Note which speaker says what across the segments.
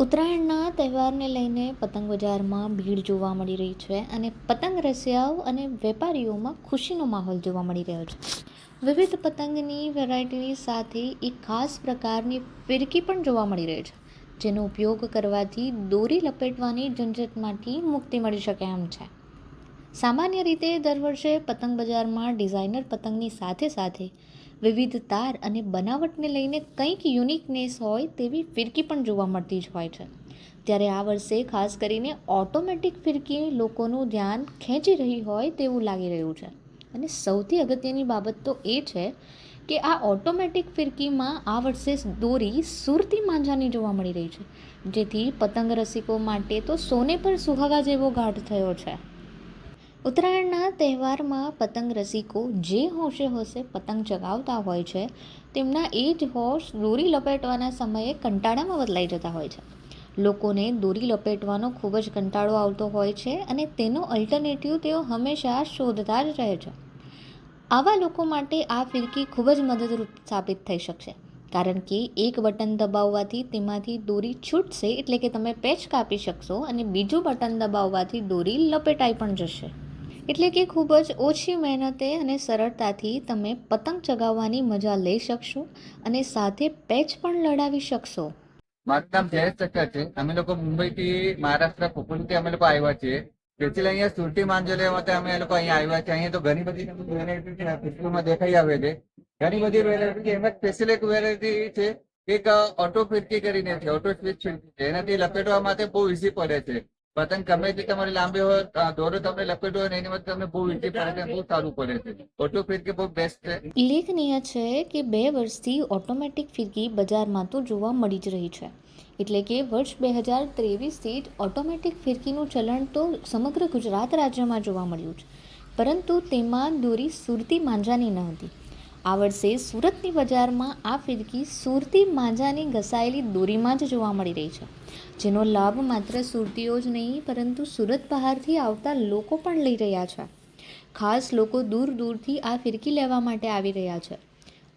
Speaker 1: ઉત્તરાયણના તહેવારને લઈને પતંગ બજારમાં ભીડ જોવા મળી રહી છે અને પતંગ રસિયાઓ અને વેપારીઓમાં ખુશીનો માહોલ જોવા મળી રહ્યો છે. વિવિધ પતંગની વેરાયટીની સાથે એક ખાસ પ્રકારની ફિરકી પણ જોવા મળી રહી છે, જેનો ઉપયોગ કરવાથી દોરી લપેટવાની ઝંઝટમાંથી મુક્તિ મળી શકે એમ છે. સામાન્ય રીતે દર વર્ષે પતંગ બજારમાં ડિઝાઇનર પતંગની સાથે સાથે વિવિધ તાર અને બનાવટને લઈને કંઈક યુનિકનેસ હોય તેવી ફિરકી પણ જોવા મળતી જ હોય છે. ત્યારે આ વર્ષે ખાસ કરીને ઓટોમેટિક ફિરકી લોકોનું ધ્યાન ખેંચી રહી હોય તેવું લાગી રહ્યું છે. અને સૌથી અગત્યની બાબત તો એ છે કે આ ઓટોમેટિક ફિરકીમાં આ વર્ષે દોરી સુરતી માંજાની જોવા મળી રહી છે, જેથી પતંગ રસિકો માટે તો સોને પર સુહાગા જેવો ઘાટ થયો છે. ઉત્તરાયણના તહેવારમાં પતંગ રસિકો જે હોશે પતંગ ચગાવતા હોય છે, તેમના એ જ હોશ દોરી લપેટવાના સમયે કંટાળામાં બદલાઈ જતા હોય છે. લોકોને દોરી લપેટવાનો ખૂબ જ કંટાળો આવતો હોય છે અને તેનો અલ્ટરનેટિવ તેઓ હંમેશા શોધતા જ રહે છે. આવા લોકો માટે આ ફિરકી ખૂબ જ મદદરૂપ સાબિત થઈ શકશે, કારણ કે એક બટન દબાવવાથી તેમાંથી દોરી છૂટશે, એટલે કે તમે પેચ કાપી શકશો, અને બીજું બટન દબાવવાથી દોરી લપેટાઈ પણ જશે. એટલે કે ખૂબ જ ઓછી મહેનતે અને સરળતાથી તમે પતંગ ચગાવવાની મજા લઈ શકશો અને સાથે પેચ પણ લડાવી શકશો.
Speaker 2: મારું નામ જયેશ ચક્કર છે. અમે લોકો મુંબઈથી મહારાષ્ટ્ર પોપોલીથી અમે લોકો આવ્યા છીએ. સ્પેશિયલ અહીંયા સુરતી માંજો લેવા માટે અમે લોકો અહીંયા આવ્યા છે. અહીંયા તો ઘણી બધી વેરાયટી છે, ફિરકીમાં દેખાઈ આવે છે. ઘણી બધી વેરાયટી છે. એમાં સ્પેશિયલ એક વેરાયટી છે, એક ઓટો ફિરકી કરીને છે, ઓટો સ્વિચ ફિરકી છે. એનાથી લપેટવા માટે બહુ ઈઝી પડે છે. પતંગ ગમે તે તમારી લાંબી હોય, દોરો તમને લપેટવો હોય એની માટે તમને બહુ ઈઝી પડે છે, બહુ સારું પડે છે. ઓટો ફિરકી બહુ બેસ્ટ છે.
Speaker 1: ઉલ્લેખનીય છે કે 2 વર્ષથી ઓટોમેટિક ફિરકી બજારમાં તો જોવા મળી જ રહી છે. એટલે કે વર્ષ 2023થી જ ઓટોમેટિક ફિરકીનું ચલણ તો સમગ્ર ગુજરાત રાજ્યમાં જોવા મળ્યું છે, પરંતુ તેમાં દોરી સુરતી માંજાની ન હતી. આ વર્ષે સુરતની બજારમાં આ ફિરકી સુરતી માંજાની ઘસાયેલી દોરીમાં જ જોવા મળી રહી છે, જેનો લાભ માત્ર સુરતીઓ જ નહીં પરંતુ સુરત બહારથી આવતા લોકો પણ લઈ રહ્યા છે. ખાસ લોકો દૂર દૂરથી આ ફિરકી લેવા માટે આવી રહ્યા છે.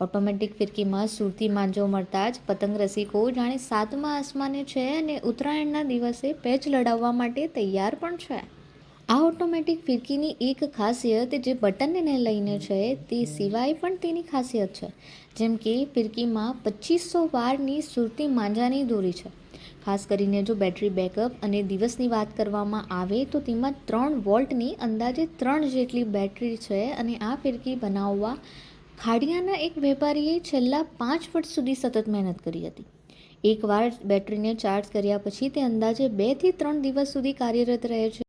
Speaker 1: ઓટોમેટિક ફિરકીમાં સુરતી માંજો મળતા જ પતંગ રસિકો જાણે સાતમા આસમાને છે અને ઉત્તરાયણના દિવસે પેચ લડાવવા માટે તૈયાર પણ છે. આ ઓટોમેટિક ફિરકીની એક ખાસિયત જે બટનને લઈને છે, તે સિવાય પણ તેની ખાસિયત છે. જેમ કે ફિરકીમાં 2500 વારની સુરતી માંજાની દોરી છે. ખાસ કરીને જો બેટરી બેકઅપ અને દિવસની વાત કરવામાં આવે તો તેમાં 3 વોલ્ટની અંદાજે 3 જેટલી બેટરી છે. અને આ ફિરકી બનાવવા ખાડિયાના એક વેપારીએ છેલ્લા 5 વર્ષ સુધી સતત મહેનત કરી હતી. એકવાર બેટરીને ચાર્જ કર્યા પછી તે અંદાજે 2 થી 3 દિવસ સુધી કાર્યરત રહે છે.